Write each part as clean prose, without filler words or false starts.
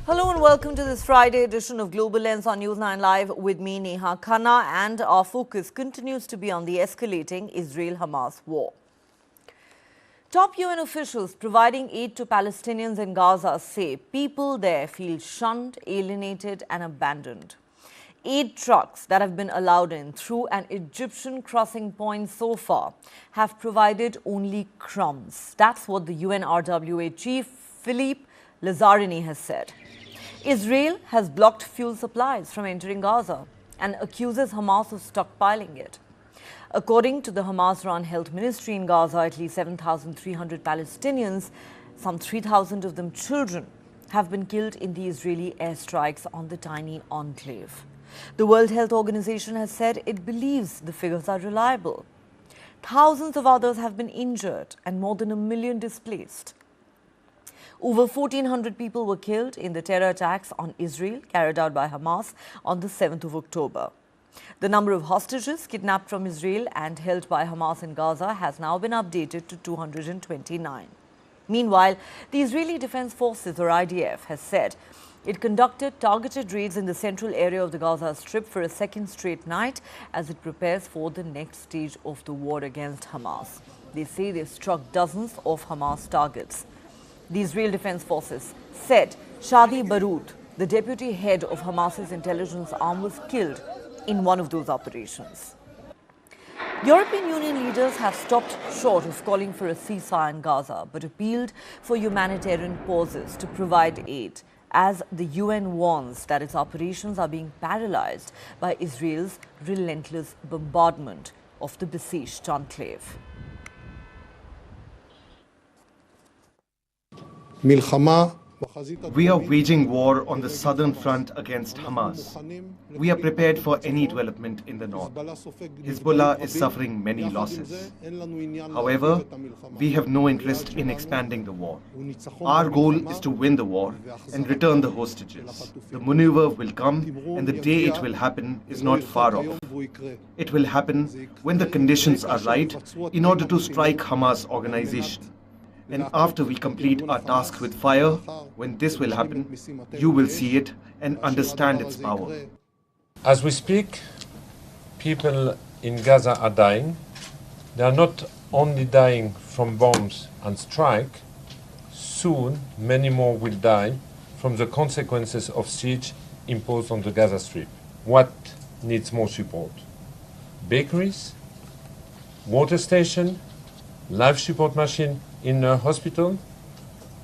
Hello and welcome to this Friday edition of Global Lens on News 9 Live with me, Neha. Khanna, and our focus continues to be on the escalating Israel-Hamas war. Top UN officials providing aid to Palestinians in Gaza say people there feel shunned, alienated and abandoned. 8 trucks that have been allowed in through an Egyptian crossing point so far have provided only crumbs. That's what the UNRWA chief Philippe Lazzarini has said. Israel has blocked fuel supplies from entering Gaza and accuses Hamas of stockpiling it. According to the Hamas-run health ministry in Gaza, at least 7,300 Palestinians, some 3,000 of them children, have been killed in the Israeli airstrikes on the tiny enclave. The World Health Organization has said it believes the figures are reliable. Thousands of others have been injured and more than 1 million displaced. Over 1,400 people were killed in the terror attacks on Israel carried out by Hamas on the 7th of October. The number of hostages kidnapped from Israel and held by Hamas in Gaza has now been updated to 229. Meanwhile, the Israeli Defense Forces, or IDF, has said it conducted targeted raids in the central area of the Gaza Strip for a second straight night as it prepares for the next stage of the war against Hamas. They say they've struck dozens of Hamas targets. The Israel Defense Forces said Shadi Baroud, the deputy head of Hamas's intelligence arm, was killed in one of those operations. European Union leaders have stopped short of calling for a ceasefire in Gaza, but appealed for humanitarian pauses to provide aid, as the UN warns that its operations are being paralyzed by Israel's relentless bombardment of the besieged enclave. We are waging war on the southern front against Hamas. We are prepared for any development in the north. Hezbollah is suffering many losses. However, we have no interest in expanding the war. Our goal is to win the war and return the hostages. The maneuver will come, and the day it will happen is not far off. It will happen when the conditions are right in order to strike Hamas organization. And after we complete our task with fire, when this will happen, you will see it and understand its power. As we speak, people in Gaza are dying. They are not only dying from bombs and strike. Soon, many more will die from the consequences of siege imposed on the Gaza Strip. What needs more support? Bakeries, water station, life support machine in a hospital.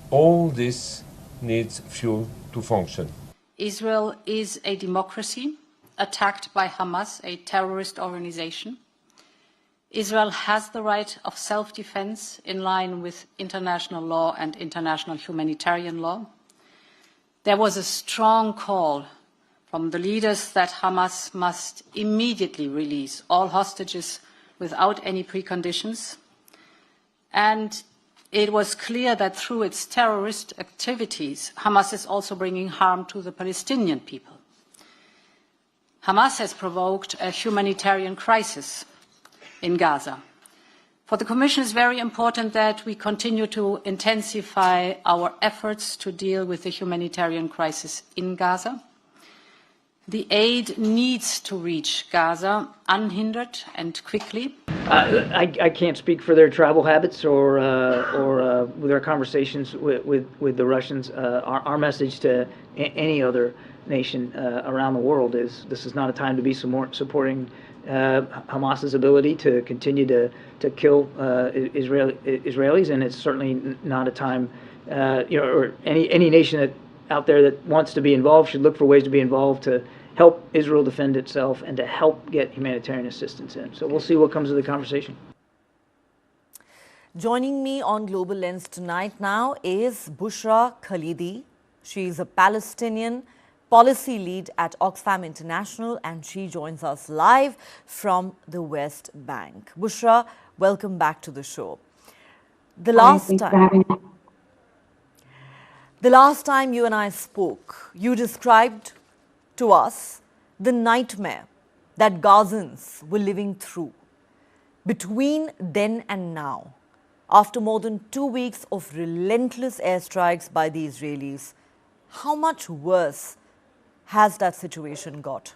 All this needs fuel to function. Israel is a democracy attacked by Hamas, a terrorist organization. Israel has the right of self-defense in line with international law and international humanitarian law. There was a strong call from the leaders that Hamas must immediately release all hostages without any preconditions. And it was clear that through its terrorist activities, Hamas is also bringing harm to the Palestinian people. Hamas has provoked a humanitarian crisis in Gaza. For the Commission, it's very important that we continue to intensify our efforts to deal with the humanitarian crisis in Gaza. The aid needs to reach Gaza unhindered and quickly. I can't speak for their travel habits or with our conversations with the Russians. Our message to any other nation around the world is this is not a time to be supporting Hamas's ability to continue to kill Israelis, and it's certainly not a time, or any nation out there that wants to be involved should look for ways to be involved to help Israel defend itself and to help get humanitarian assistance in. So we'll see what comes of the conversation. Joining me on Global Lens tonight now is Bushra Khalidi. She is a Palestinian Policy Lead at Oxfam International, and she joins us live from the West Bank. Bushra, welcome back to the show. The last time you and I spoke, you described to us the nightmare that Gazans were living through. Between then and now, after more than 2 weeks of relentless airstrikes by the Israelis, How much worse has that situation got?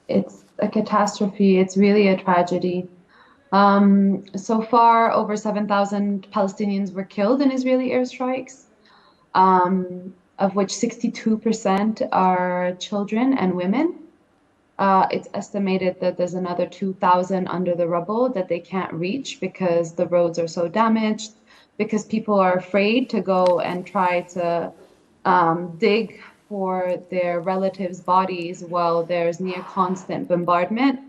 It's a catastrophe. It's really a tragedy. So far, over 7,000 Palestinians were killed in Israeli airstrikes, of which 62% are children and women. It's estimated that there's another 2,000 under the rubble that they can't reach because the roads are so damaged, because people are afraid to go and try to dig for their relatives' bodies while there's near constant bombardment.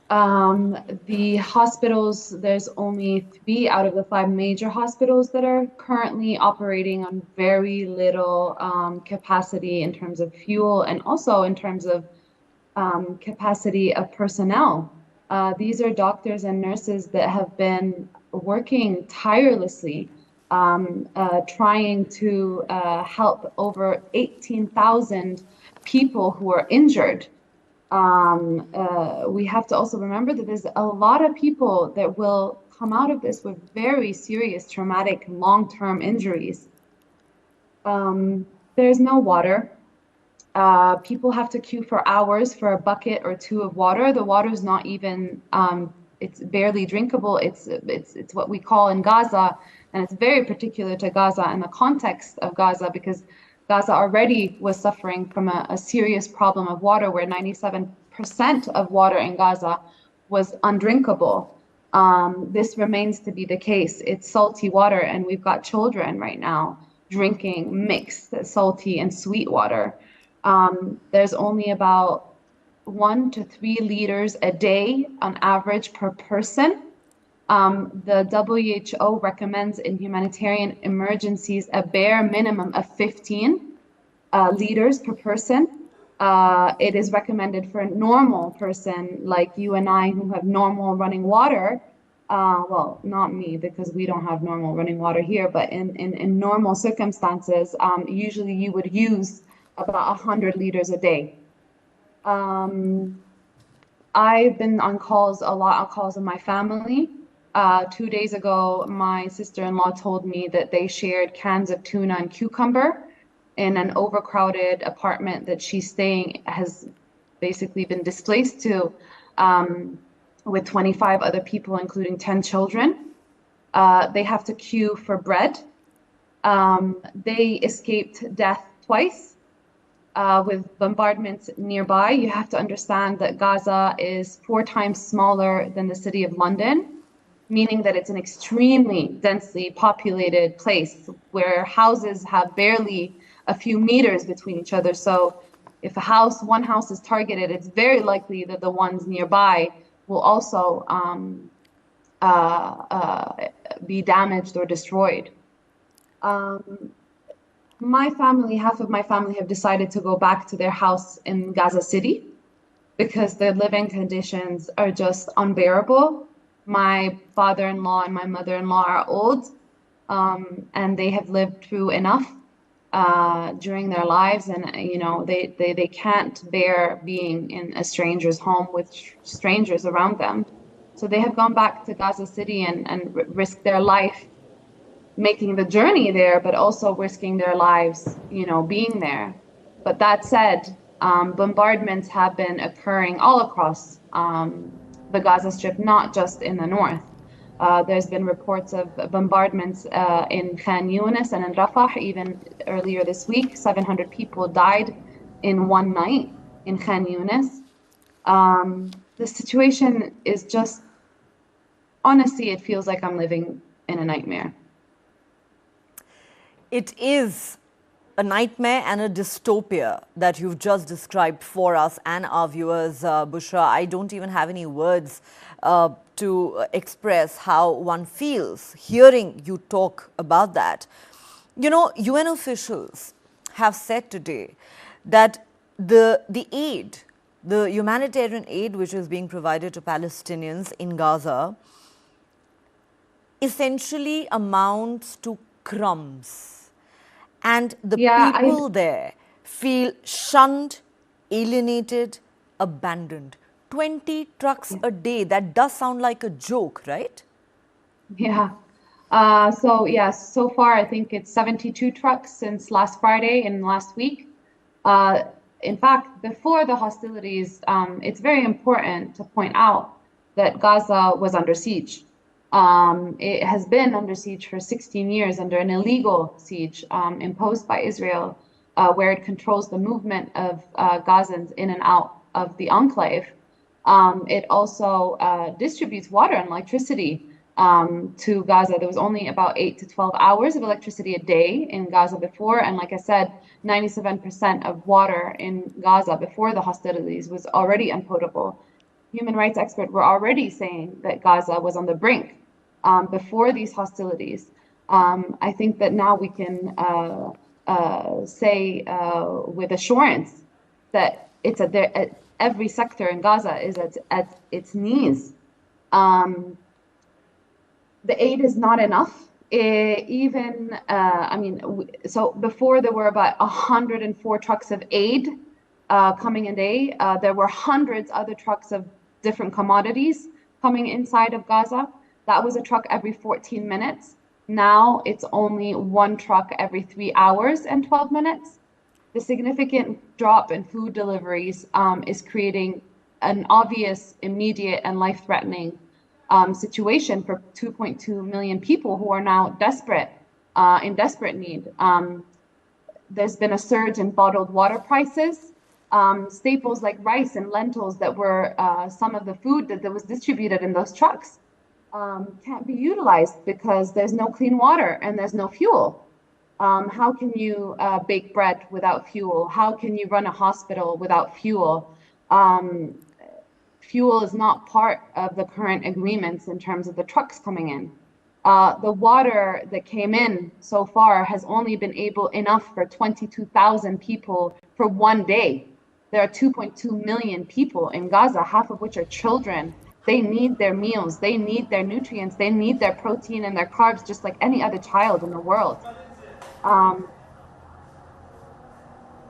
The hospitals, there's only 3 out of the 5 major hospitals that are currently operating on very little capacity in terms of fuel and also in terms of capacity of personnel. These are doctors and nurses that have been working tirelessly, trying to help over 18,000 people who are injured. We have to also remember that there's a lot of people that will come out of this with very serious traumatic long-term injuries. There's no water. People have to queue for hours for a bucket or 2 of water. The water is not even, it's barely drinkable. It's what we call in Gaza, and it's very particular to Gaza and the context of Gaza, because Gaza already was suffering from a serious problem of water, where 97% of water in Gaza was undrinkable. This remains to be the case. It's salty water, and we've got children right now drinking mixed salty and sweet water. There's only about 1 to 3 liters a day on average per person. The WHO recommends in humanitarian emergencies a bare minimum of 15 liters per person. It is recommended for a normal person like you and I who have normal running water. Well, not me, because we don't have normal running water here, but in normal circumstances, usually you would use about 100 liters a day. I've been on calls, a lot of calls with my family. 2 days ago, my sister-in-law told me that they shared cans of tuna and cucumber in an overcrowded apartment that she's staying, has basically been displaced to, with 25 other people, including 10 children. They have to queue for bread. They escaped death twice with bombardments nearby. You have to understand that Gaza is 4 times smaller than the city of London, meaning that it's an extremely densely populated place where houses have barely a few meters between each other. So if one house is targeted, it's very likely that the ones nearby will also be damaged or destroyed. My family, half of my family, have decided to go back to their house in Gaza City because their living conditions are just unbearable. My father-in-law and my mother-in-law are old, and they have lived through enough during their lives, and they can't bear being in a stranger's home with strangers around them. So they have gone back to Gaza City and risked their life making the journey there, but also risking their lives, being there. But that said, bombardments have been occurring all across the Gaza Strip, not just in the north. There's been reports of bombardments in Khan Yunis and in Rafah. Even earlier this week, 700 people died in one night in Khan Yunis. The situation is just, honestly, it feels like I'm living in a nightmare. It is a nightmare and a dystopia that you've just described for us and our viewers, Bushra. I don't even have any words to express how one feels hearing you talk about that. UN officials have said today that the aid, the humanitarian aid which is being provided to Palestinians in Gaza essentially amounts to crumbs. And the people there feel shunned, alienated, abandoned. 20 trucks a day, that does sound like a joke, right? Yeah. So yes, so far I think it's 72 trucks since last Friday and last week. In fact, before the hostilities, it's very important to point out that Gaza was under siege. It has been under siege for 16 years under an illegal siege imposed by Israel, where it controls the movement of Gazans in and out of the enclave. It also distributes water and electricity to Gaza. There was only about 8 to 12 hours of electricity a day in Gaza before. And like I said, 97% of water in Gaza before the hostilities was already unpotable. Human rights experts were already saying that Gaza was on the brink before these hostilities. I think that now we can say with assurance that it's at every sector in Gaza is at its knees. The aid is not enough. So before there were about 104 trucks of aid coming a day. There were hundreds other trucks of different commodities coming inside of Gaza. That was a truck every 14 minutes. Now it's only one truck every 3 hours and 12 minutes. The significant drop in food deliveries is creating an obvious, immediate, and life-threatening situation for 2.2 million people who are now in desperate need. There's been a surge in bottled water prices. Staples like rice and lentils that were some of the food that was distributed in those trucks can't be utilized because there's no clean water and there's no fuel. How can you bake bread without fuel? How can you run a hospital without fuel? Fuel is not part of the current agreements in terms of the trucks coming in. The water that came in so far has only been enough for 22,000 people for one day. There are 2.2 million people in Gaza, half of which are children. They need their meals, they need their nutrients, they need their protein and their carbs just like any other child in the world.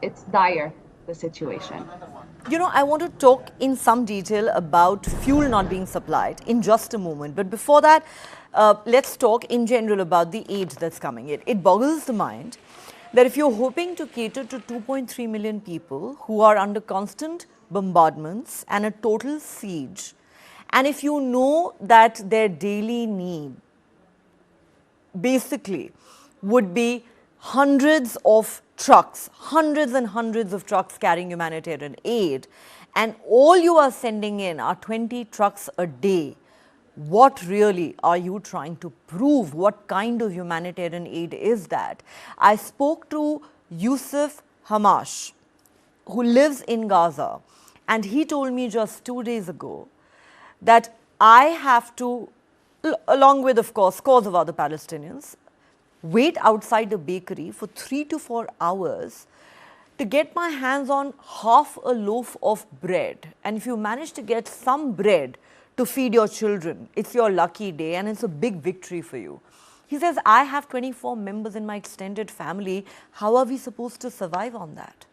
It's dire, the situation. You know, I want to talk in some detail about fuel not being supplied in just a moment. But before that, let's talk in general about the aid that's coming in. It boggles the mind that if you're hoping to cater to 2.3 million people who are under constant bombardments and a total siege, and if you know that their daily need basically would be hundreds of trucks, hundreds and hundreds of trucks carrying humanitarian aid, and all you are sending in are 20 trucks a day, what really are you trying to prove? What kind of humanitarian aid is that? I spoke to Yusuf Hamash, who lives in Gaza, and he told me just 2 days ago that I have to, along with, of course, scores of other Palestinians, wait outside a bakery for 3 to 4 hours to get my hands on half a loaf of bread. And if you manage to get some bread to feed your children, it's your lucky day and it's a big victory for you. He says, I have 24 members in my extended family. How are we supposed to survive on that?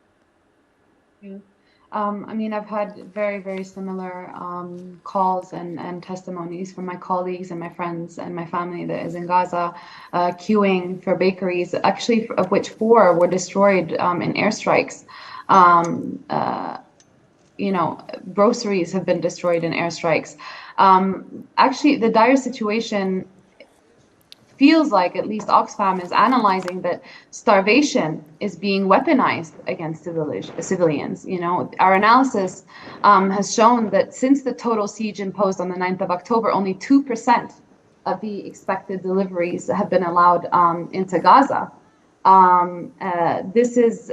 Yeah. I've had very, very similar calls and testimonies from my colleagues and my friends and my family that is in Gaza, queuing for bakeries, actually of which 4 were destroyed in airstrikes. Groceries have been destroyed in airstrikes. Actually, the dire situation feels like, at least Oxfam is analyzing, that starvation is being weaponized against civilians. Our analysis has shown that since the total siege imposed on the 9th of October, only 2% of the expected deliveries have been allowed into Gaza. This is,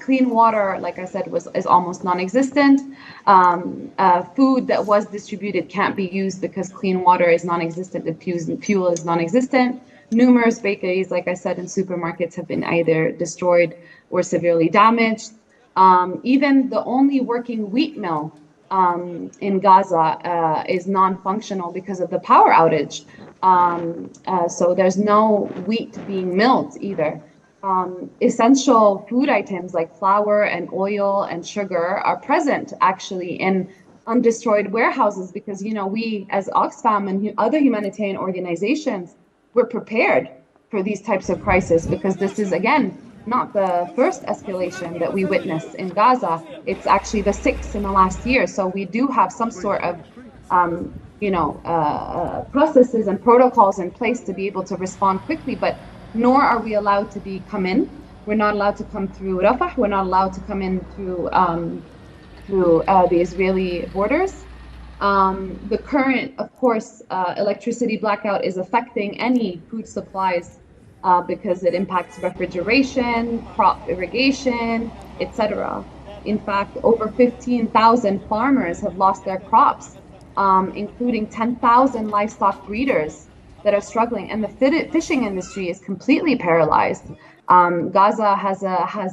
clean water, like I said, is almost non-existent. Food that was distributed can't be used because clean water is non-existent and fuel is non-existent. Numerous bakeries, like I said, in supermarkets have been either destroyed or severely damaged. Even the only working wheat mill in Gaza is non-functional because of the power outage. So there's no wheat being milled either. Essential food items like flour and oil and sugar are present actually in undestroyed warehouses because, we as Oxfam and other humanitarian organizations we're prepared for these types of crises, because this is, again, not the first escalation that we witnessed in Gaza. It's actually the sixth in the last year. So we do have some sort of, processes and protocols in place to be able to respond quickly, but nor are we allowed to come in. We're not allowed to come through Rafah. We're not allowed to come in through the Israeli borders. The current, of course, electricity blackout is affecting any food supplies because it impacts refrigeration, crop irrigation, etc. In fact, over 15,000 farmers have lost their crops, including 10,000 livestock breeders that are struggling, and the fishing industry is completely paralyzed. Gaza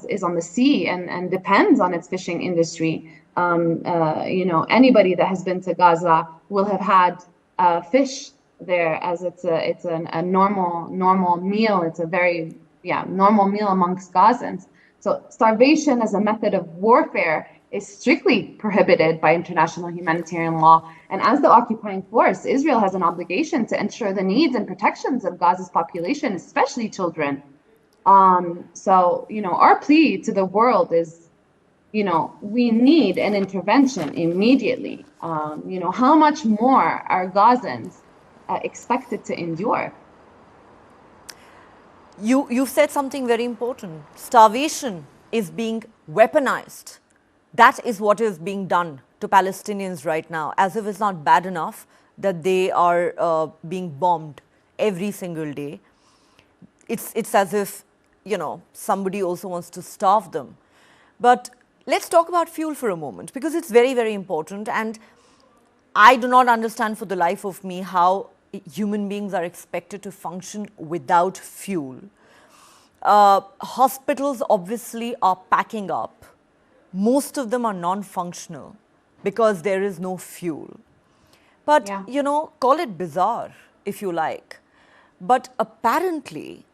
is on the sea and depends on its fishing industry. Anybody that has been to Gaza will have had fish there, as it's a normal meal. It's a very normal meal amongst Gazans. So starvation as a method of warfare is strictly prohibited by international humanitarian law. And as the occupying force, Israel has an obligation to ensure the needs and protections of Gaza's population, especially children. Our plea to the world is, we need an intervention immediately. How much more are Gazans expected to endure? You've said something very important. Starvation is being weaponized. That is what is being done to Palestinians right now, as if it's not bad enough that they are being bombed every single day. It's as if, somebody also wants to starve them. But let's talk about fuel for a moment, because it's very, very important. And I do not understand for the life of me how human beings are expected to function without fuel. Hospitals obviously are packing up. Most of them are non-functional because there is no fuel. But, call it bizarre if you like. But apparently,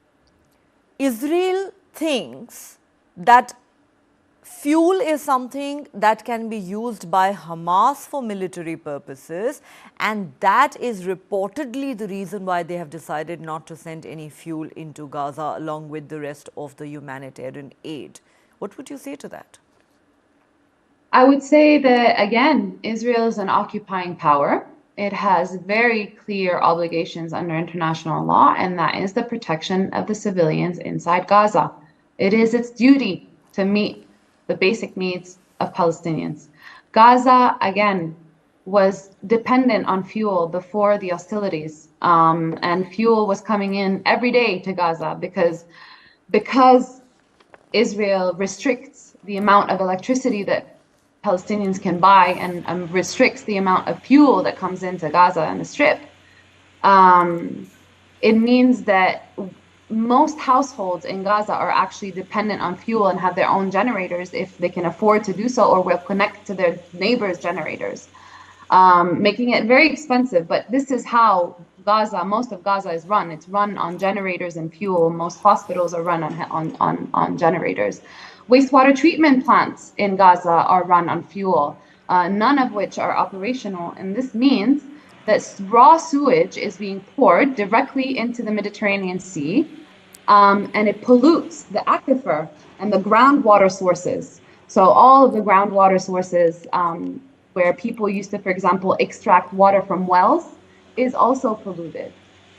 Israel thinks that fuel is something that can be used by Hamas for military purposes, and that is reportedly the reason why they have decided not to send any fuel into Gaza along with the rest of the humanitarian aid. What would you say to that? I would say that, again, Israel is an occupying power. It has very clear obligations under international law, and that is the protection of the civilians inside Gaza. It is its duty to meet the basic needs of Palestinians. Gaza, again, was dependent on fuel before the hostilities, and fuel was coming in every day to Gaza because Israel restricts the amount of electricity that Palestinians can buy and restricts the amount of fuel that comes into Gaza and the Strip. It means that most households in Gaza are actually dependent on fuel and have their own generators if they can afford to do so, or will connect to their neighbors' generators, making it very expensive. But this is how most of Gaza is run. It's run on generators and fuel. Most hospitals are run on generators. Wastewater treatment plants in Gaza are run on fuel, none of which are operational. And this means that raw sewage is being poured directly into the Mediterranean Sea, and it pollutes the aquifer and the groundwater sources. So all of the groundwater sources where people used to, for example, extract water from wells is also polluted.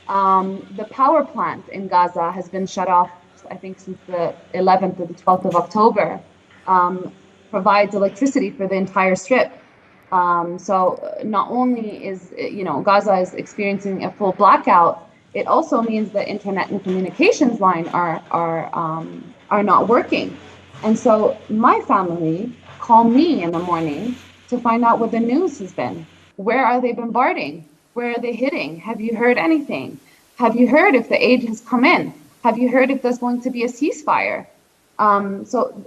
The power plant in Gaza has been shut off, I think, since the 11th or the 12th of October, provides electricity for the entire Strip. So not only is, Gaza is experiencing a full blackout, it also means that internet and communications line are not working. And so my family call me in the morning to find out what the news has been. Where are they bombarding? Where are they hitting? Have you heard anything? Have you heard if the aid has come in? Have you heard if there's going to be a ceasefire? So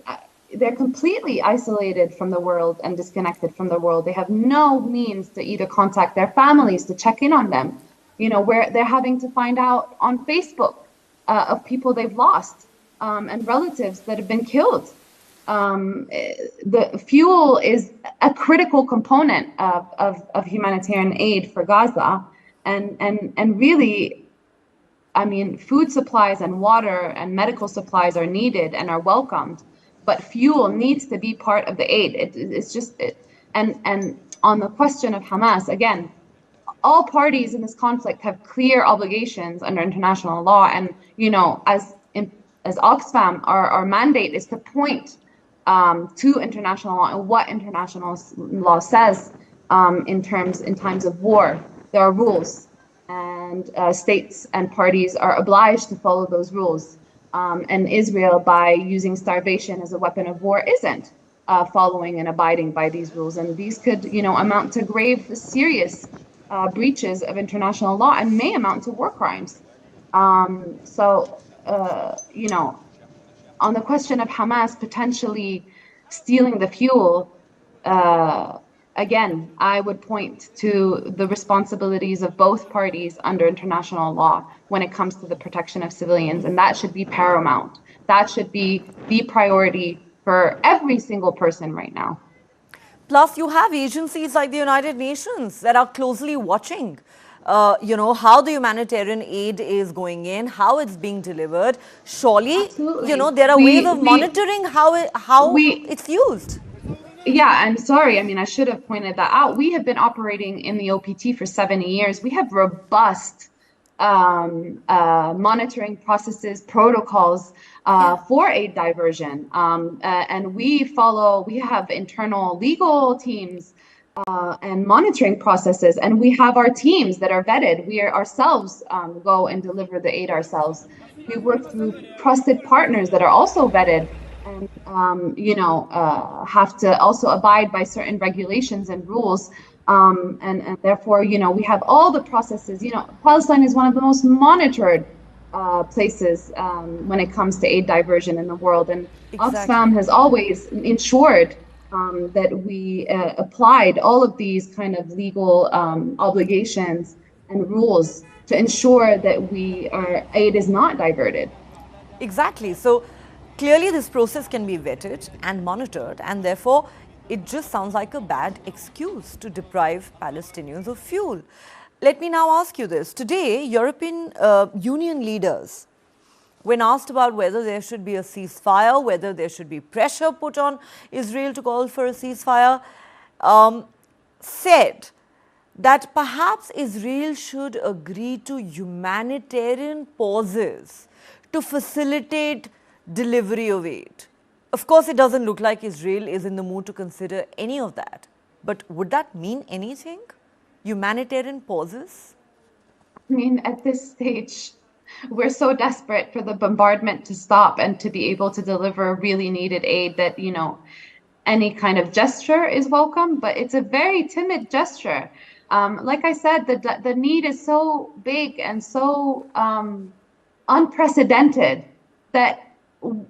they're completely isolated from the world and disconnected from the world. They have no means to either contact their families to check in on them. Where they're having to find out on Facebook of people they've lost and relatives that have been killed. The fuel is a critical component of humanitarian aid for Gaza, and really, I mean, food supplies and water and medical supplies are needed and are welcomed, but fuel needs to be part of the aid. It's just, and on the question of Hamas, again, all parties in this conflict have clear obligations under international law. And, you know, as Oxfam, our mandate is to point to international law and what international law says in times of war. There are rules, and states and parties are obliged to follow those rules. And Israel, by using starvation as a weapon of war, isn't following and abiding by these rules. And these could, you know, amount to grave, serious breaches of international law and may amount to war crimes. You know, on the question of Hamas potentially stealing the fuel, again, I would point to the responsibilities of both parties under international law when it comes to the protection of civilians, and that should be paramount. That should be the priority for every single person right now. Plus, you have agencies like the United Nations that are closely watching, you know, how the humanitarian aid is going in, how it's being delivered. Surely, Absolutely. You know, there are ways of monitoring how it's used. Yeah, I'm sorry. I mean, I should have pointed that out. We have been operating in the OPT for 70 years. We have robust monitoring processes, protocols for aid diversion. And we have internal legal teams and monitoring processes, and we have our teams that are vetted. We ourselves go and deliver the aid ourselves. We work through trusted partners that are also vetted and, you know, have to also abide by certain regulations and rules. And therefore, you know, we have all the processes. You know, Palestine is one of the most monitored places when it comes to aid diversion in the world. And Oxfam has always ensured that we applied all of these kind of legal obligations and rules to ensure that our aid is not diverted. Exactly. So clearly this process can be vetted and monitored, and therefore it just sounds like a bad excuse to deprive Palestinians of fuel. Let me now ask you this. Today, European Union leaders, when asked about whether there should be a ceasefire, whether there should be pressure put on Israel to call for a ceasefire, said that perhaps Israel should agree to humanitarian pauses to facilitate delivery of aid. Of course, it doesn't look like Israel is in the mood to consider any of that. But would that mean anything? Humanitarian pauses? I mean, at this stage, we're so desperate for the bombardment to stop and to be able to deliver really needed aid that, you know, any kind of gesture is welcome, but it's a very timid gesture. Like I said, the need is so big and so unprecedented that,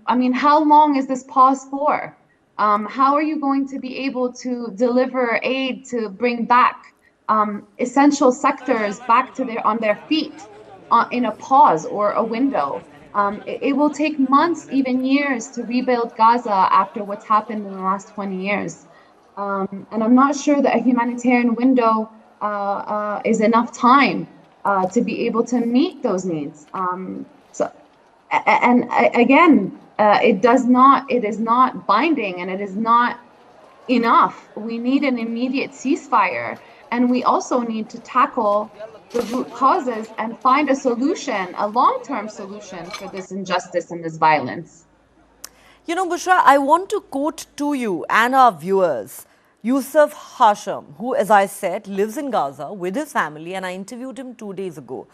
I mean, how long is this pause for? How are you going to be able to deliver aid to bring back essential sectors back to on their feet in a pause or a window? It will take months, even years, to rebuild Gaza after what's happened in the last 20 years. And I'm not sure that a humanitarian window is enough time to be able to meet those needs. Again, it is not binding, and it is not enough. We need an immediate ceasefire, and we also need to tackle the root causes and find a solution, a long-term solution for this injustice and this violence. You know, Bushra, I want to quote to you and our viewers Yusuf Hasham, who, as I said, lives in Gaza with his family, and I interviewed him 2 days ago.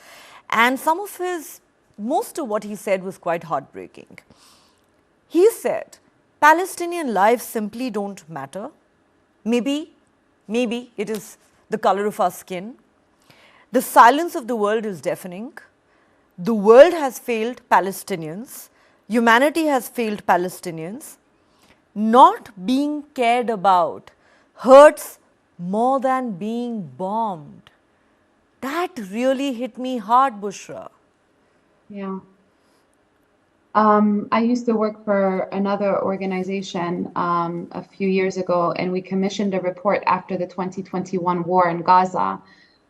And most of what he said was quite heartbreaking. He said, Palestinian lives simply don't matter. Maybe it is the color of our skin. The silence of the world is deafening. The world has failed Palestinians. Humanity has failed Palestinians. Not being cared about hurts more than being bombed. That really hit me hard, Bushra. Yeah. I used to work for another organization a few years ago, and we commissioned a report after the 2021 war in Gaza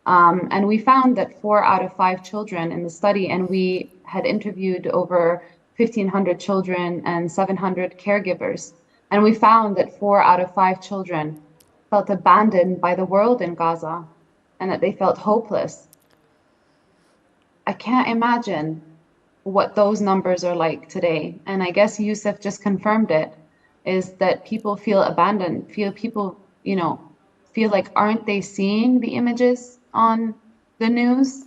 And we found that 4 out of 5 children in the study, and we had interviewed over 1,500 children and 700 caregivers, and we found that 4 out of 5 children felt abandoned by the world in Gaza and that they felt hopeless. I can't imagine what those numbers are like today. And I guess Yusuf just confirmed it, is that people feel abandoned, people, feel like, aren't they seeing the images on the news?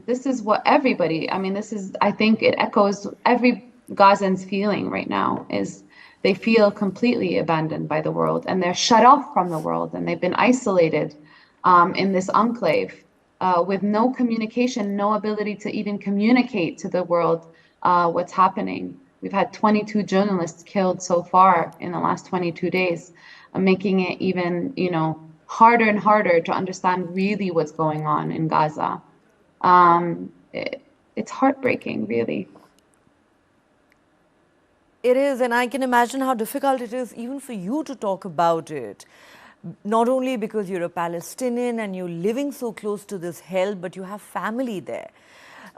This is what everybody, I think it echoes every Gazan's feeling right now, is they feel completely abandoned by the world, and they're shut off from the world, and they've been isolated in this enclave with no communication, no ability to even communicate to the world what's happening. We've had 22 journalists killed so far in the last 22 days, making it even, harder and harder to understand really what's going on in Gaza. It's heartbreaking, really. It is, and I can imagine how difficult it is even for you to talk about it. Not only because you're a Palestinian and you're living so close to this hell, but you have family there.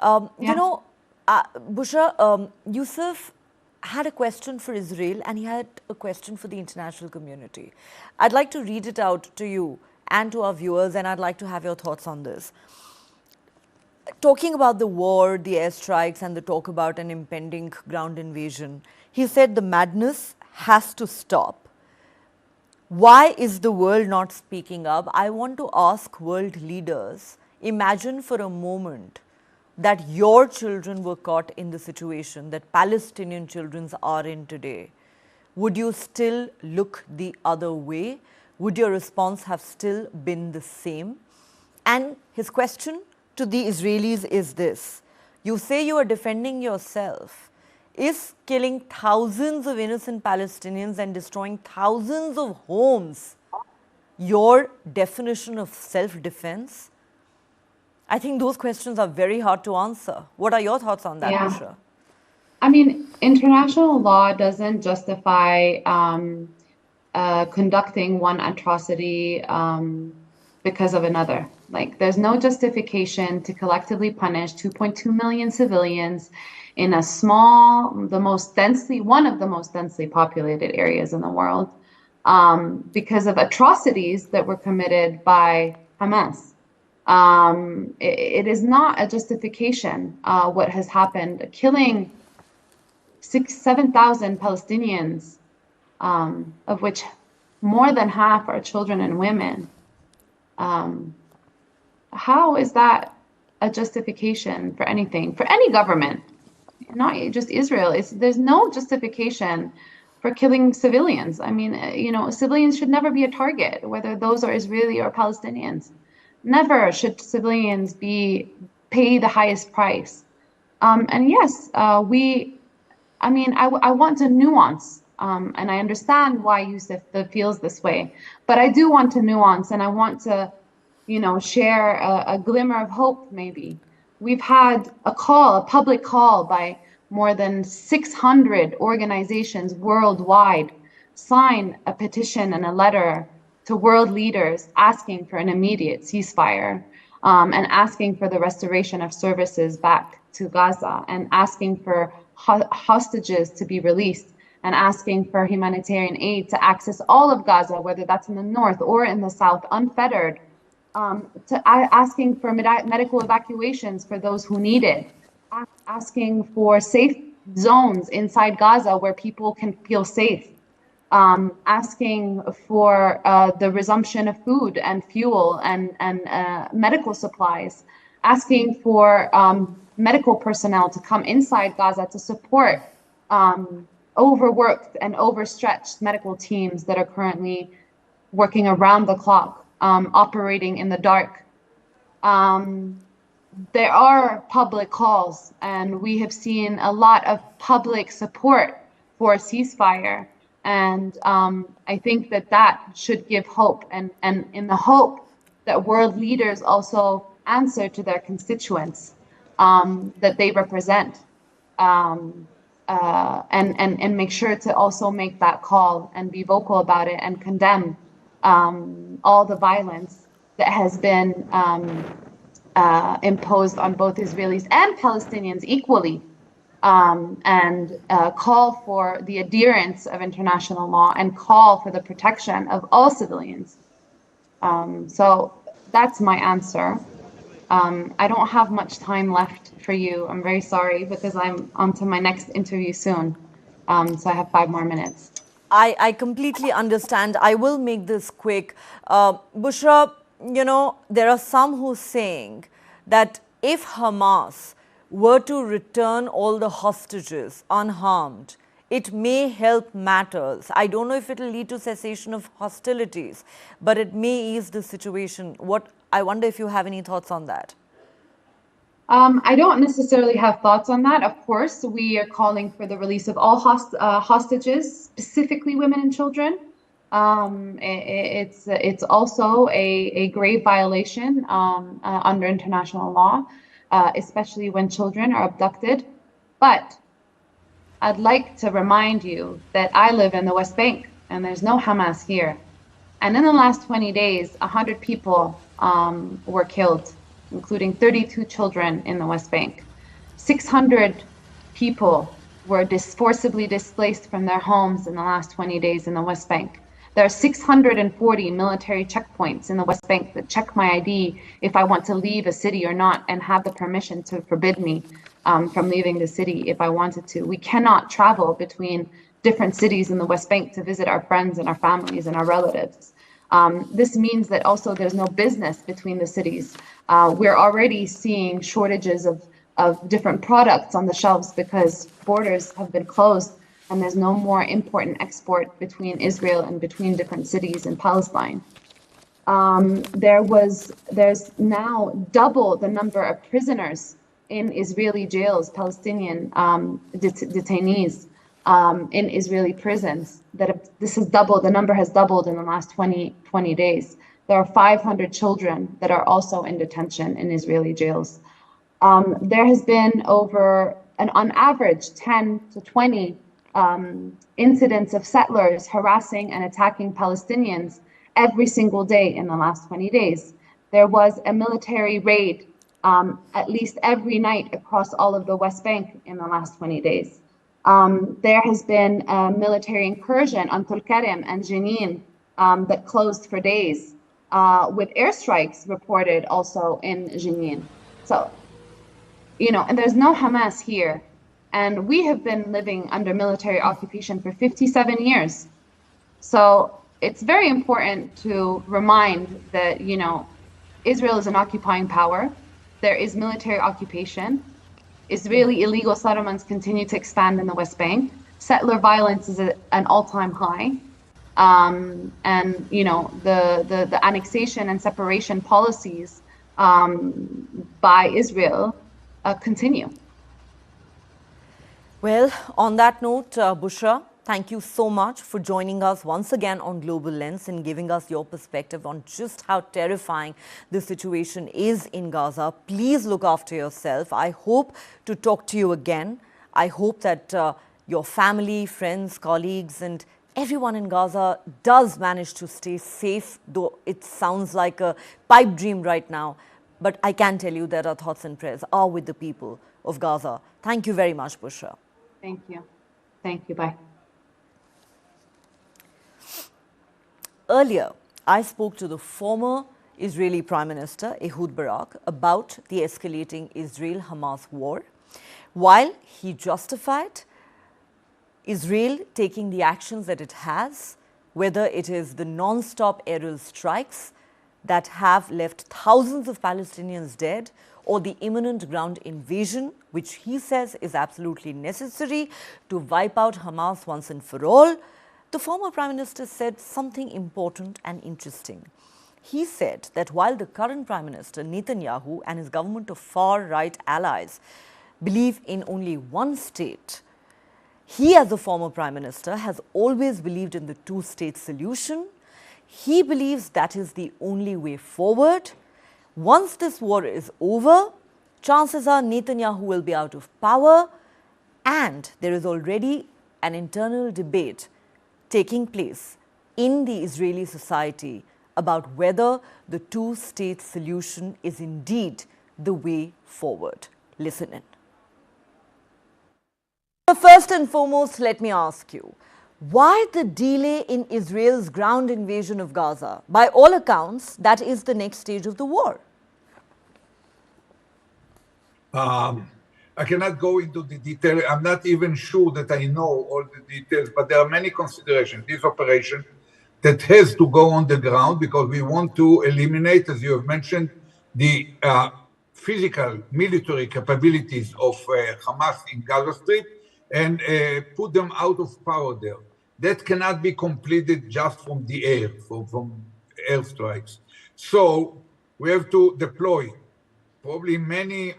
Bushra, Yusuf had a question for Israel and he had a question for the international community. I'd like to read it out to you and to our viewers, and I'd like to have your thoughts on this. Talking about the war, the airstrikes, and the talk about an impending ground invasion, he said the madness has to stop. Why is the world not speaking up? I want to ask world leaders, imagine for a moment that your children were caught in the situation that Palestinian children are in today. Would you still look the other way? Would your response have still been the same? And his question to the Israelis is this: you say you are defending yourself. Is killing thousands of innocent Palestinians and destroying thousands of homes your definition of self-defense? I think those questions are very hard to answer. What are your thoughts on that, Bushra? International law doesn't justify conducting one atrocity because of another. Like, there's no justification to collectively punish 2.2 million civilians in a small, one of the most densely populated areas in the world, because of atrocities that were committed by Hamas. It is not a justification, what has happened. Killing 7,000 Palestinians, of which more than half are children and women. How is that a justification for anything, for any government, not just Israel? There's no justification for killing civilians. Civilians should never be a target, whether those are Israeli or Palestinians. Never should civilians pay the highest price. And yes, I want to nuance, and I understand why Yusuf feels this way, but I do want to nuance, and I want to, share a glimmer of hope, maybe. We've had a public call by more than 600 organizations worldwide sign a petition and a letter to world leaders asking for an immediate ceasefire, and asking for the restoration of services back to Gaza, and asking for hostages to be released, and asking for humanitarian aid to access all of Gaza, whether that's in the north or in the south, unfettered, asking for medical evacuations for those who need it, asking for safe zones inside Gaza where people can feel safe, asking for the resumption of food and fuel and medical supplies, asking for medical personnel to come inside Gaza to support overworked and overstretched medical teams that are currently working around the clock, operating in the dark. There are public calls, and we have seen a lot of public support for a ceasefire. And I think that should give hope, and in the hope that world leaders also answer to their constituents that they represent, and make sure to also make that call and be vocal about it and condemn all the violence that has been imposed on both Israelis and Palestinians equally, and call for the adherence of international law and call for the protection of all civilians. So that's my answer. I don't have much time left for you. I'm very sorry because I'm on to my next interview soon. So I have 5 more minutes. I completely understand. I will make this quick. Bushra, you know, there are some who are saying that if Hamas were to return all the hostages unharmed, it may help matters. I don't know if it will lead to cessation of hostilities, but it may ease the situation. I wonder if you have any thoughts on that. I don't necessarily have thoughts on that. Of course, we are calling for the release of all hostages, specifically women and children. It's also a grave violation under international law, especially when children are abducted. But I'd like to remind you that I live in the West Bank and there's no Hamas here. And in the last 20 days, 100 people were killed, including 32 children in the West Bank. 600 people were forcibly displaced from their homes in the last 20 days in the West Bank. There are 640 military checkpoints in the West Bank that check my ID if I want to leave a city or not, and have the permission to forbid me from leaving the city if I wanted to. We cannot travel between different cities in the West Bank to visit our friends and our families and our relatives. This means that also there's no business between the cities. We're already seeing shortages of different products on the shelves because borders have been closed and there's no more import and export between Israel and between different cities in Palestine. There's now double the number of prisoners in Israeli jails, Palestinian detainees in Israeli prisons. This has doubled, the number has doubled in the last 20 days. There are 500 children that are also in detention in Israeli jails. There has been on average, 10 to 20 incidents of settlers harassing and attacking Palestinians every single day in the last 20 days. There was a military raid at least every night across all of the West Bank in the last 20 days. There has been a military incursion on Tulkarem and Jenin that closed for days, with airstrikes reported also in Jenin. So, and there's no Hamas here. And we have been living under military occupation for 57 years. So it's very important to remind that, Israel is an occupying power. There is military occupation. Israeli illegal settlements continue to expand in the West Bank. Settler violence is at an all-time high. And, the annexation and separation policies by Israel continue. Well, on that note, Bushra, thank you so much for joining us once again on Global Lens and giving us your perspective on just how terrifying the situation is in Gaza. Please look after yourself. I hope to talk to you again. I hope that your family, friends, colleagues, and everyone in Gaza does manage to stay safe, though it sounds like a pipe dream right now. But I can tell you that our thoughts and prayers are with the people of Gaza. Thank you very much, Bushra. Thank you. Thank you. Bye. Earlier, I spoke to the former Israeli Prime Minister Ehud Barak about the escalating Israel-Hamas war. While he justified Israel taking the actions that it has, whether it is the non-stop aerial strikes that have left thousands of Palestinians dead, or the imminent ground invasion, which he says is absolutely necessary to wipe out Hamas once and for all, the former Prime Minister said something important and interesting. He said that while the current Prime Minister Netanyahu and his government of far-right allies believe in only one state, he as a former Prime Minister has always believed in the two-state solution. He believes that is the only way forward. Once this war is over, chances are Netanyahu will be out of power, and there is already an internal debate taking place in the Israeli society about whether the two-state solution is indeed the way forward. Listen in. First and foremost, let me ask you, why the delay in Israel's ground invasion of Gaza? By all accounts, that is the next stage of the war. I cannot go into the detail. I'm not even sure that I know all the details, but there are many considerations. This operation that has to go on the ground because we want to eliminate, as you have mentioned, the physical military capabilities of Hamas in Gaza Strip and put them out of power there. That cannot be completed just from the air, from airstrikes. So we have to deploy probably many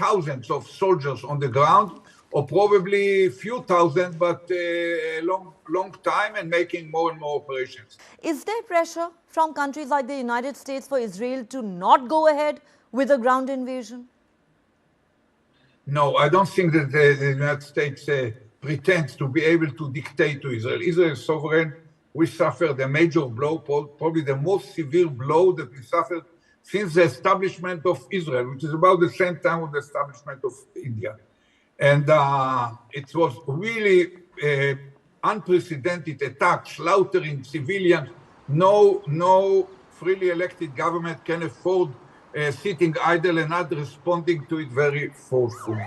thousands of soldiers on the ground, or probably a few thousand, but a long time, and making more and more operations. Is there pressure from countries like the United States for Israel to not go ahead with a ground invasion? No, I don't think that the United States pretends to be able to dictate to Israel. Israel is sovereign. We suffered a major blow, probably the most severe blow that we suffered since the establishment of Israel, which is about the same time of the establishment of India. And it was really unprecedented attack, slaughtering civilians. No freely elected government can afford sitting idle and not responding to it very forcefully.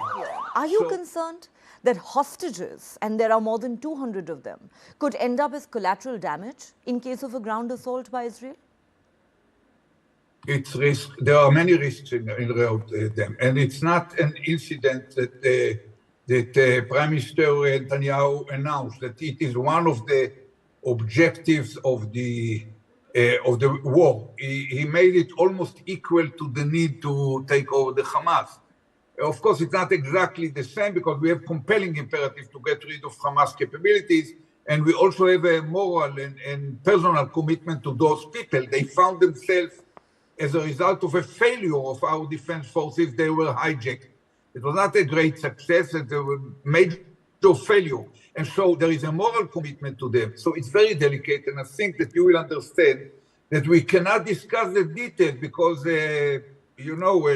Are you concerned that hostages, and there are more than 200 of them, could end up as collateral damage in case of a ground assault by Israel? It's risk. There are many risks in them, and it's not an incident that Prime Minister Netanyahu announced that it is one of the objectives of the war. He made it almost equal to the need to take over the Hamas. Of course, it's not exactly the same because we have compelling imperative to get rid of Hamas capabilities, and we also have a moral and personal commitment to those people. They found themselves as a result of a failure of our defense forces. They were hijacked. It was not a great success, and there were major failure. And so there is a moral commitment to them. So it's very delicate, and I think that you will understand that we cannot discuss the details because,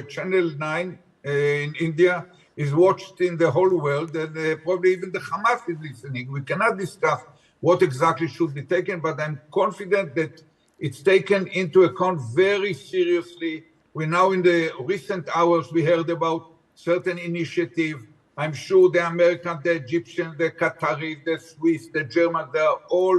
Channel 9 in India is watched in the whole world, and probably even the Hamas is listening. We cannot discuss what exactly should be taken, but I'm confident that it's taken into account very seriously. We now, in the recent hours, we heard about certain initiative. I'm sure the Americans, the Egyptians, the Qataris, the Swiss, the Germans, they are all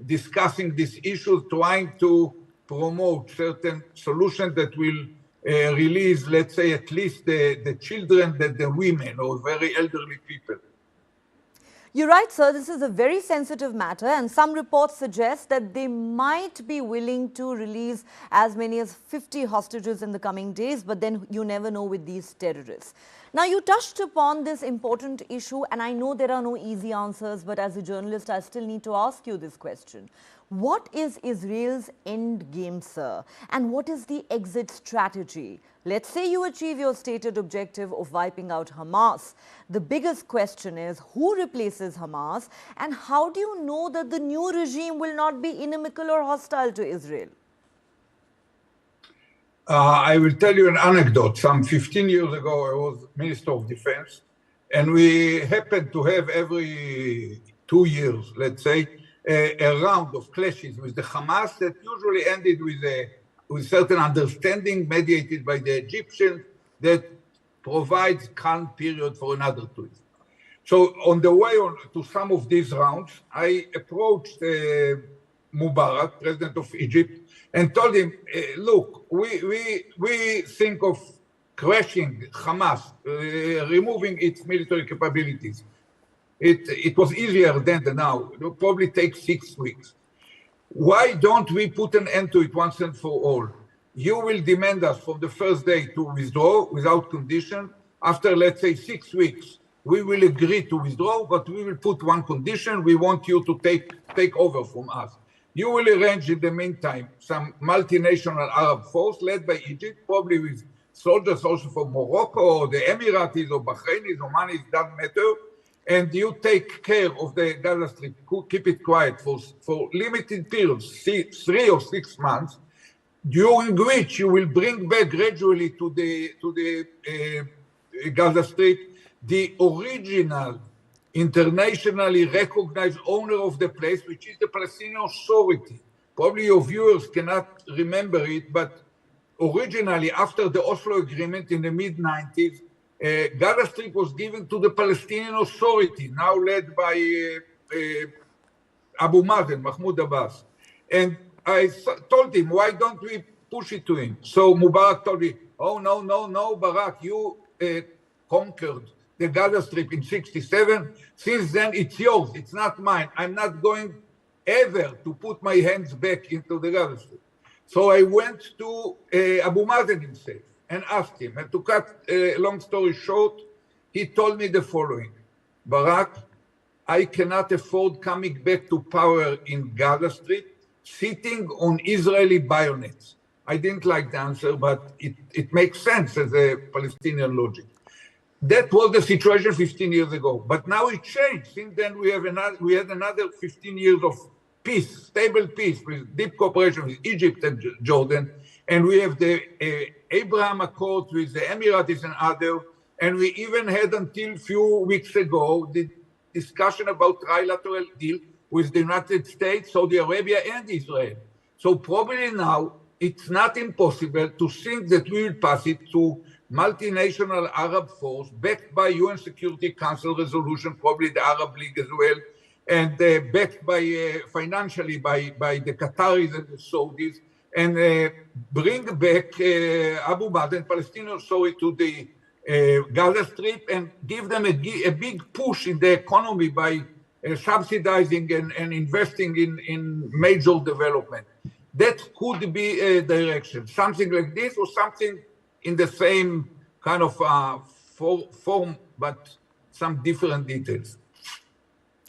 discussing these issues, trying to promote certain solutions that will release, let's say, at least the children, the women, or very elderly people. You're right, sir. This is a very sensitive matter, and some reports suggest that they might be willing to release as many as 50 hostages in the coming days, but then you never know with these terrorists. Now, you touched upon this important issue, and I know there are no easy answers, but as a journalist, I still need to ask you this question. What is Israel's end game, sir? And what is the exit strategy? Let's say you achieve your stated objective of wiping out Hamas. The biggest question is who replaces Hamas, and how do you know that the new regime will not be inimical or hostile to Israel? I will tell you an anecdote. Some 15 years ago, I was Minister of Defense, and we happened to have every 2 years, let's say, a round of clashes with the Hamas that usually ended with certain understanding mediated by the Egyptians that provides calm period for another 2 years. So on the way to some of these rounds, I approached Mubarak, president of Egypt, and told him, look, we think of crashing Hamas, removing its military capabilities. It was easier then than now. It will probably take 6 weeks. Why don't we put an end to it once and for all? You will demand us from the first day to withdraw without condition. After, let's say, 6 weeks, we will agree to withdraw, but we will put one condition. We want you to take over from us. You will arrange in the meantime some multinational Arab force led by Egypt, probably with soldiers also from Morocco or the Emiratis or Bahrainis or Omanis, doesn't matter. and you take care of the Gaza Strip, keep it quiet for limited periods, 3 or 6 months, during which you will bring back gradually to the Gaza Strip the original internationally recognized owner of the place, which is the Palestinian Authority. Probably your viewers cannot remember it, but originally, after the Oslo Agreement in the mid-90s, Gaza Strip was given to the Palestinian Authority, now led by Abu Mazen, Mahmoud Abbas. And I told him, why don't we push it to him? So Mubarak told me, oh, no, Barak, you conquered the Gaza Strip in 1967. Since then, it's yours. It's not mine. I'm not going ever to put my hands back into the Gaza Strip. So I went to Abu Mazen himself and asked him. And to cut a long story short, he told me the following: Barak, I cannot afford coming back to power in Gaza Strip sitting on Israeli bayonets. I didn't like the answer, but it makes sense as a Palestinian logic. That was the situation 15 years ago, but now it changed. Since then, we had another 15 years of peace, stable peace, with deep cooperation with Egypt and Jordan, and we have the Abraham Accords with the Emirates and others, and we even had until a few weeks ago the discussion about trilateral deal with the United States, Saudi Arabia, and Israel. So probably now it's not impossible to think that we will pass it to multinational Arab force backed by UN Security Council resolution, probably the Arab League as well, and backed by financially by the Qataris and the Saudis, and bring back Abu Mazen, Palestinian Authority, to the Gaza Strip and give them a big push in the economy by subsidizing and investing in major development. That could be a direction, something like this or something in the same kind of form, but some different details.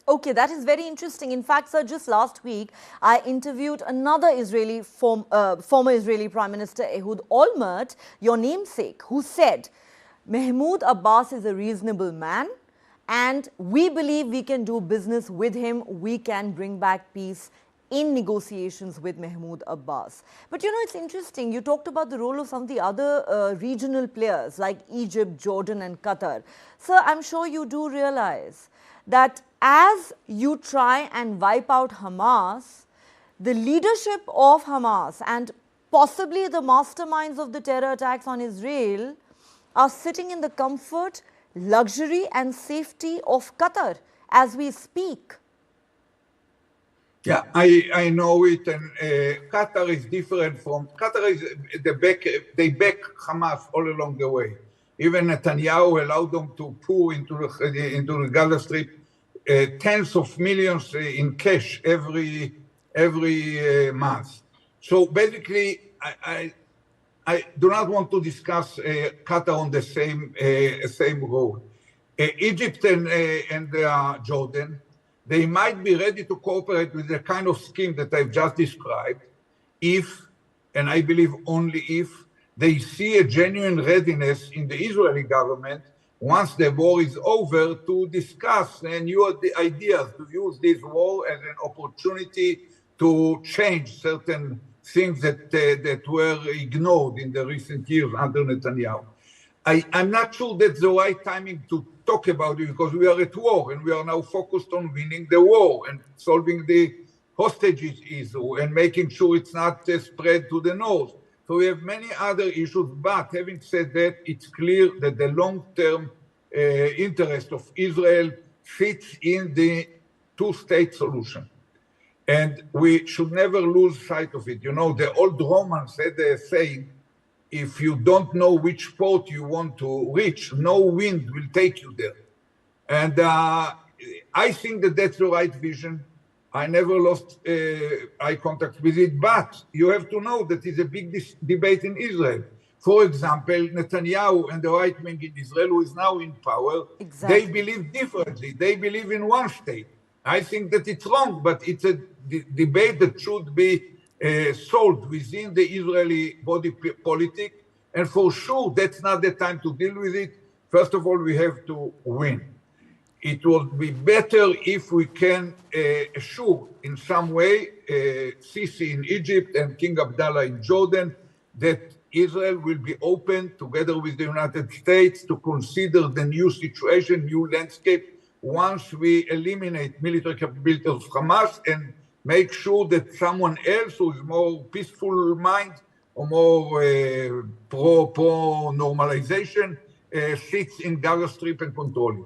Okay, that is very interesting. In fact, sir, just last week, I interviewed another former Israeli Prime Minister, Ehud Olmert, your namesake, who said, Mahmoud Abbas is a reasonable man, and we believe we can do business with him. We can bring back peace in negotiations with Mahmoud Abbas. But you know, it's interesting. You talked about the role of some of the other regional players like Egypt, Jordan, and Qatar. Sir, I'm sure you do realize that as you try and wipe out Hamas, the leadership of Hamas and possibly the masterminds of the terror attacks on Israel are sitting in the comfort, luxury, and safety of Qatar as we speak. Yeah, I know it, and Qatar is different from Qatar. Is they back Hamas all along the way. Even Netanyahu allowed them to pour into the Gaza Strip tens of millions in cash every month. So basically, I do not want to discuss Qatar on the same road. Egypt and Jordan, they might be ready to cooperate with the kind of scheme that I've just described if, and I believe only if, they see a genuine readiness in the Israeli government once the war is over to discuss new ideas, to use this war as an opportunity to change certain things that were ignored in the recent years under Netanyahu. I'm not sure that's the right timing to talk about it because we are at war and we are now focused on winning the war and solving the hostages issue and making sure it's not spread to the north. So we have many other issues, but having said that, it's clear that the long-term interest of Israel fits in the two-state solution. And we should never lose sight of it. You know, the old Romans had a saying, if you don't know which port you want to reach, no wind will take you there. And I think that that's the right vision. I never lost eye contact with it, but you have to know that it's a big debate in Israel. For example, Netanyahu and the right wing in Israel, who is now in power, They believe differently. They believe in one state. I think that it's wrong, but it's a debate that should be solved within the Israeli body politic. And for sure, that's not the time to deal with it. First of all, we have to win. it would be better if we can assure in some way Sisi in Egypt and King Abdullah in Jordan that Israel will be open together with the United States to consider the new situation, new landscape, once we eliminate military capability of Hamas and make sure that someone else who is more peaceful mind or more pro-normalization sits in Gaza Strip and control it.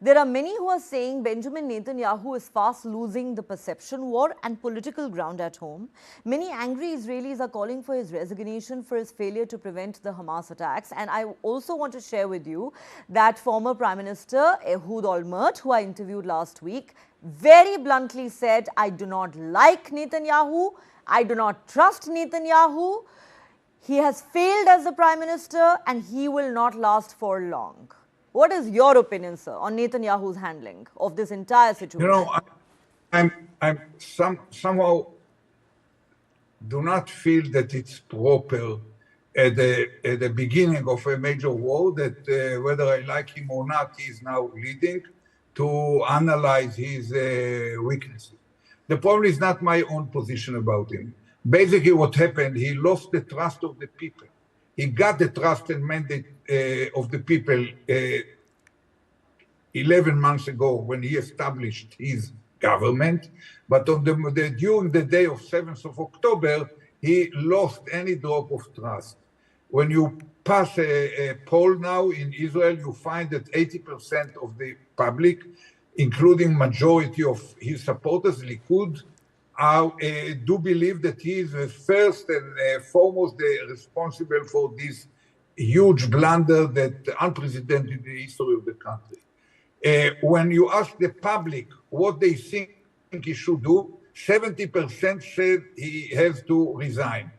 There are many who are saying Benjamin Netanyahu is fast losing the perception war and political ground at home. Many angry Israelis are calling for his resignation for his failure to prevent the Hamas attacks. And I also want to share with you that former Prime Minister Ehud Olmert, who I interviewed last week, very bluntly said, I do not like Netanyahu. I do not trust Netanyahu. He has failed as the Prime Minister and he will not last for long. What is your opinion, sir, on Netanyahu's handling of this entire situation? You know, I'm somehow do not feel that it's proper at the beginning of a major war that whether I like him or not, he is now leading to analyze his weaknesses. The problem is not my own position about him. Basically what happened, he lost the trust of the people. He got the trust and mandate of the people 11 months ago when he established his government, but on during the day of 7th of October, he lost any drop of trust. When you pass a poll now in Israel, you find that 80% of the public, including majority of his supporters, Likud, do believe that he is first and foremost responsible for this huge blunder that unprecedented in the history of the country. When you ask the public what they think he should do, 70% said he has to resign.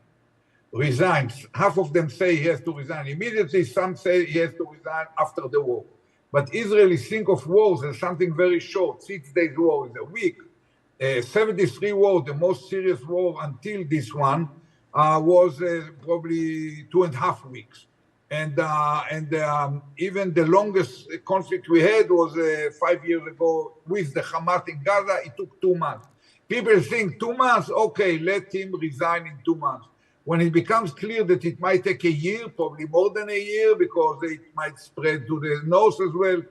Resigns. Half of them say he has to resign immediately. Some say he has to resign after the war. But Israelis think of wars as something very short. 6 days war is a week. 73 war, the most serious war until this one, was probably 2.5 weeks. And even the longest conflict we had was 5 years ago with the Hamas in Gaza. It took 2 months. People think 2 months, okay, let him resign in 2 months. When it becomes clear that it might take a year, probably more than a year, because it might spread to the north as well,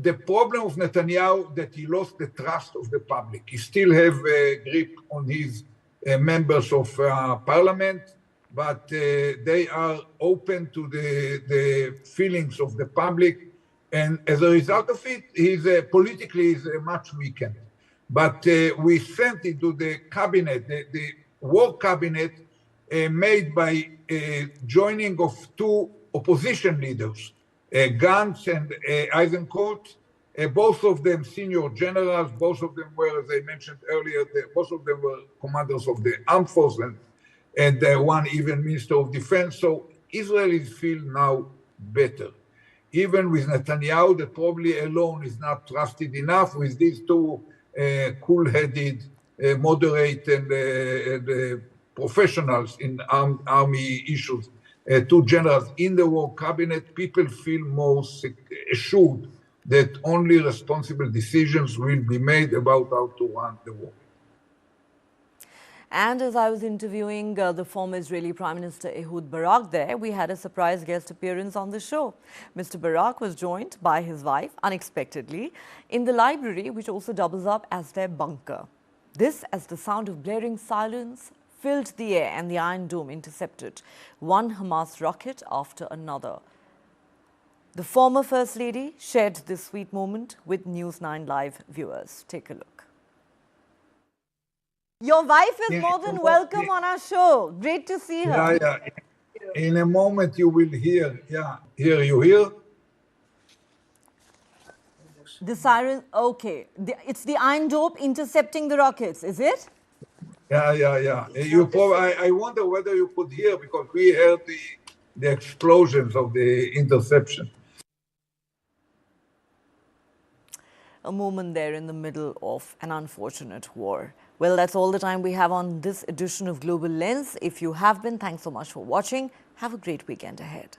the problem of Netanyahu that he lost the trust of the public. He still have a grip on his members of parliament, but they are open to the feelings of the public. And as a result of it, he's politically is much weakened. But we sent into the cabinet, the war cabinet made by joining of 2 opposition leaders, Gantz and Eisenkot, both of them senior generals, both of them were, as I mentioned earlier, both of them were commanders of the armed forces and one even minister of defense. So Israelis feel now better. Even with Netanyahu, that probably alone is not trusted enough, with these 2 cool-headed, moderate and professionals in army issues, 2 generals in the war cabinet, people feel more assured that only responsible decisions will be made about how to run the war. And as I was interviewing the former Israeli Prime Minister Ehud Barak there, we had a surprise guest appearance on the show. Mr. Barak was joined by his wife, unexpectedly, in the library, which also doubles up as their bunker. This as the sound of blaring silence filled the air and the Iron Dome intercepted one Hamas rocket after another. The former First Lady shared this sweet moment with News 9 Live viewers. Take a look. Your wife is more than welcome on our show. Great to see her. Yeah. In a moment you will hear, here you hear? The siren, okay. It's the Iron Dome intercepting the rockets, is it? Yeah. I wonder whether you could hear, because we heard the explosions of the interception. A moment there in the middle of an unfortunate war. Well, that's all the time we have on this edition of Global Lens. If you have been, thanks so much for watching. Have a great weekend ahead.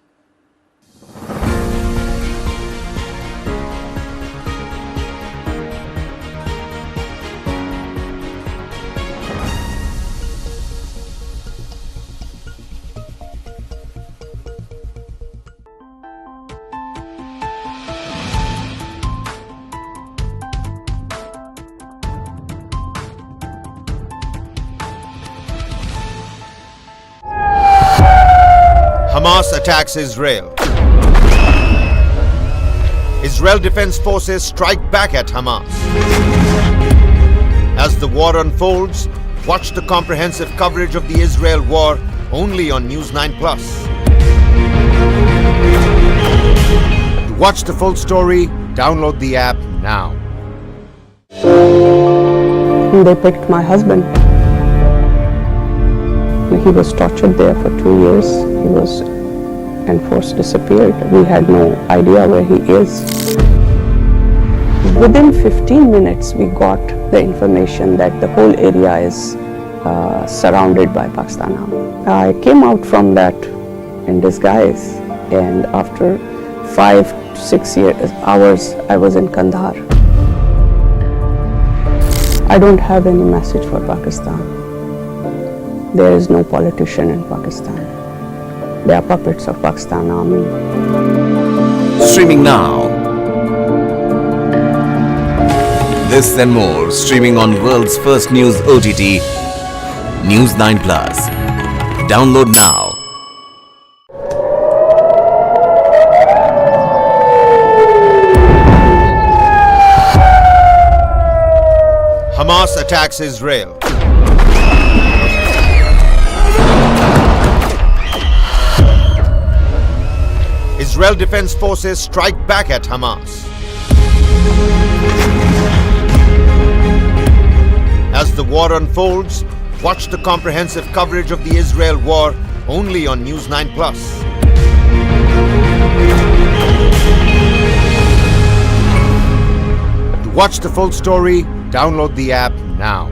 Hamas attacks Israel. Israel Defense Forces strike back at Hamas. As the war unfolds, watch the comprehensive coverage of the Israel war only on News 9+. To watch the full story, download the app now. They picked my husband. He was tortured there for 2 years. He was enforced disappeared. We had no idea where he is. Within 15 minutes, we got the information that the whole area is surrounded by Pakistan Army. I came out from that in disguise, and after 5 to 6 hours, I was in Kandahar. I don't have any message for Pakistan. There is no politician in Pakistan. They are puppets of Pakistan Army. Streaming now. This and more streaming on world's first news OTT, News 9+. Download now. Hamas attacks Israel. Israel Defense Forces strike back at Hamas. As the war unfolds, watch the comprehensive coverage of the Israel war only on News 9+. To watch the full story, download the app now.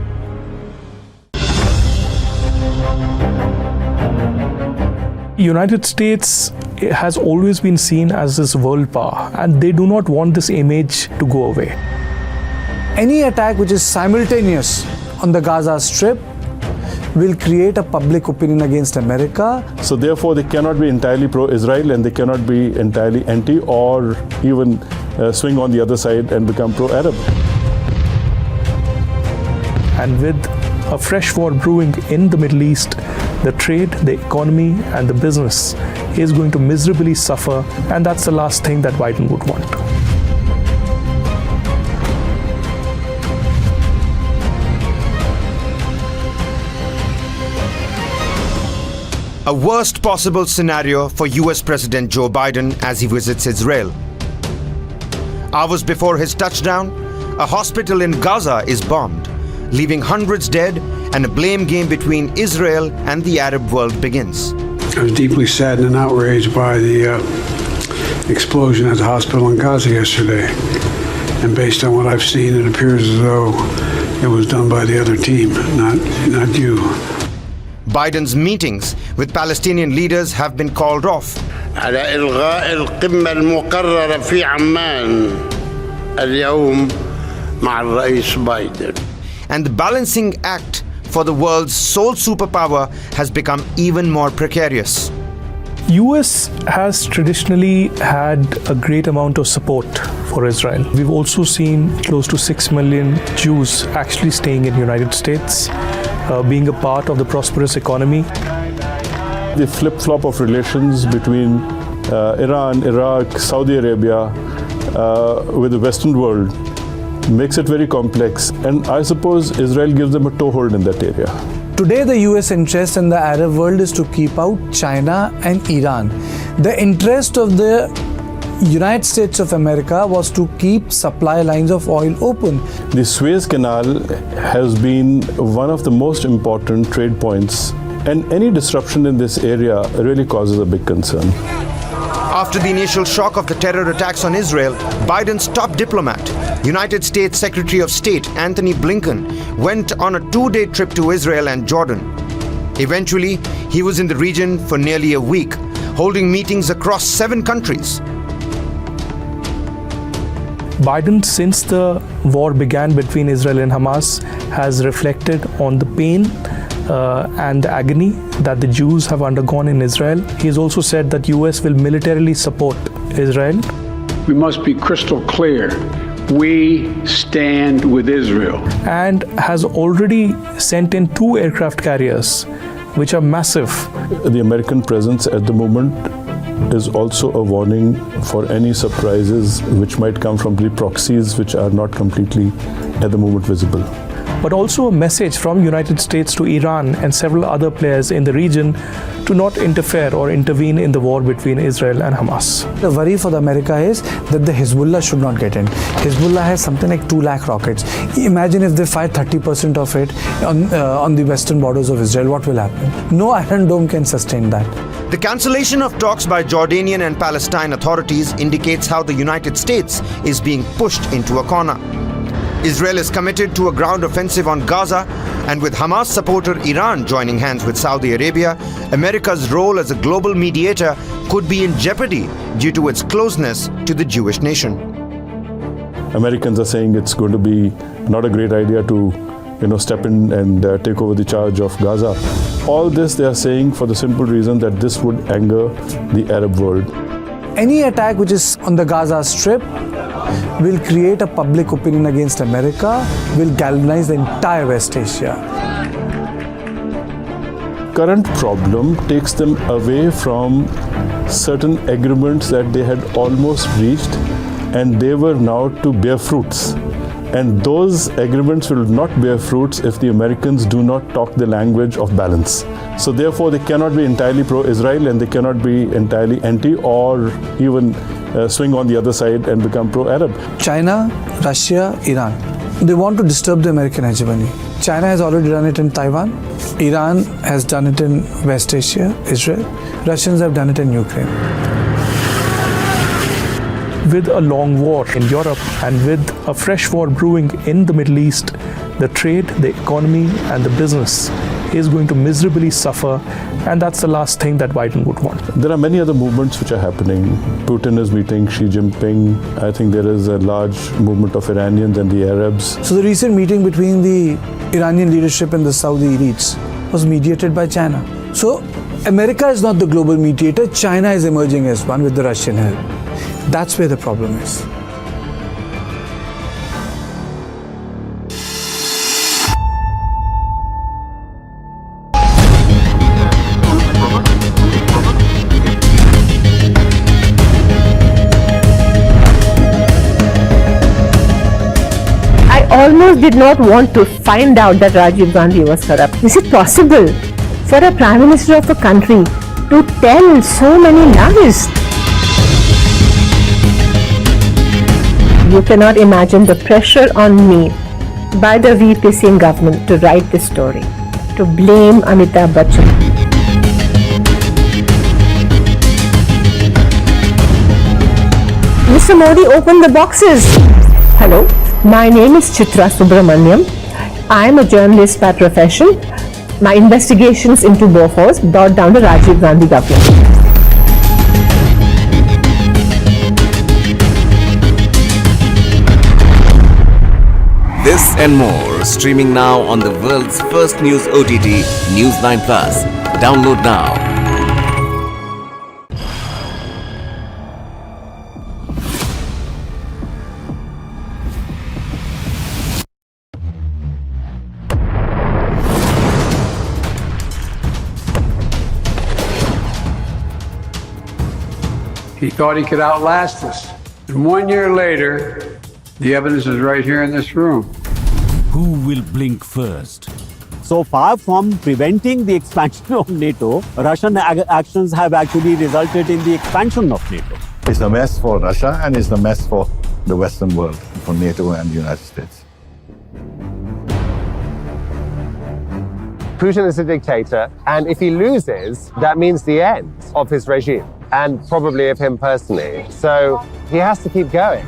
United States has always been seen as this world power, and they do not want this image to go away. Any attack which is simultaneous on the Gaza Strip will create a public opinion against America. So therefore they cannot be entirely pro-Israel, and they cannot be entirely anti or even swing on the other side and become pro-Arab. And with a fresh war brewing in the Middle East, the trade, the economy, and the business is going to miserably suffer, and that's the last thing that Biden would want. A worst possible scenario for US President Joe Biden as he visits Israel. Hours before his touchdown, a hospital in Gaza is bombed, leaving hundreds dead, and a blame game between Israel and the Arab world begins. I was deeply saddened and outraged by the explosion at the hospital in Gaza yesterday. And based on what I've seen, it appears as though it was done by the other team, not you. Biden's meetings with Palestinian leaders have been called off. على إلغاء القمة المقررة في عمان اليوم مع الرئيس بايدن. And the balancing act for the world's sole superpower has become even more precarious. US has traditionally had a great amount of support for Israel. We've also seen close to 6 million Jews actually staying in the United States, being a part of the prosperous economy. The flip-flop of relations between Iran, Iraq, Saudi Arabia with the Western world makes it very complex, and I suppose Israel gives them a toehold in that area. Today, the US interest in the Arab world is to keep out China and Iran. The interest of the United States of America was to keep supply lines of oil open. The Suez Canal has been one of the most important trade points, and any disruption in this area really causes a big concern. After the initial shock of the terror attacks on Israel, Biden's top diplomat, United States Secretary of State Anthony Blinken, went on a 2-day trip to Israel and Jordan. Eventually, he was in the region for nearly a week, holding meetings across 7 countries. Biden, since the war began between Israel and Hamas, has reflected on the pain and the agony that the Jews have undergone in Israel. He has also said that US will militarily support Israel. We must be crystal clear. We stand with Israel. And has already sent in 2 aircraft carriers which are massive. The American presence at the moment is also a warning for any surprises which might come from the proxies which are not completely at the moment visible. But also a message from United States to Iran and several other players in the region to not interfere or intervene in the war between Israel and Hamas. The worry for the America is that the Hezbollah should not get in. Hezbollah has something like 2 lakh rockets. Imagine if they fire 30% of it on the western borders of Israel, what will happen? No Iron Dome can sustain that. The cancellation of talks by Jordanian and Palestine authorities indicates how the United States is being pushed into a corner. Israel is committed to a ground offensive on Gaza, and with Hamas supporter Iran joining hands with Saudi Arabia, America's role as a global mediator could be in jeopardy due to its closeness to the Jewish nation. Americans are saying it's going to be not a great idea to step in and take over the charge of Gaza. All this they are saying for the simple reason that this would anger the Arab world. Any attack which is on the Gaza Strip will create a public opinion against America, will galvanize the entire West Asia. Current problem takes them away from certain agreements that they had almost reached, and they were now to bear fruits. And those agreements will not bear fruits if the Americans do not talk the language of balance. So therefore they cannot be entirely pro-Israel and they cannot be entirely anti or even swing on the other side and become pro-Arab. China, Russia, Iran. They want to disturb the American hegemony. China has already done it in Taiwan. Iran has done it in West Asia, Israel. Russians have done it in Ukraine. With a long war in Europe and with a fresh war brewing in the Middle East, the trade, the economy and the business is going to miserably suffer, and that's the last thing that Biden would want. There are many other movements which are happening. Putin is meeting Xi Jinping. I think there is a large movement of Iranians and the Arabs. So the recent meeting between the Iranian leadership and the Saudi elites was mediated by China. So America is not the global mediator. China is emerging as one with the Russian help. That's where the problem is. I almost did not want to find out that Rajiv Gandhi was corrupt. Is it possible for a Prime Minister of a country to tell so many lies? You cannot imagine the pressure on me by the VP Singh government to write this story, to blame Amitabh Bachchan. Mr. Modi opened the boxes. Hello, my name is Chitra Subramaniam. I am a journalist by profession. My investigations into Bofors brought down the Rajiv Gandhi government. This and more streaming now on the world's first news OTT, News 9 Plus. Download now. He thought he could outlast us. And 1 year later, the evidence is right here in this room. Who will blink first? So far from preventing the expansion of NATO, Russian actions have actually resulted in the expansion of NATO. It's a mess for Russia and it's a mess for the Western world, for NATO and the United States. Putin is a dictator, and if he loses, that means the end of his regime, and probably of him personally. So he has to keep going.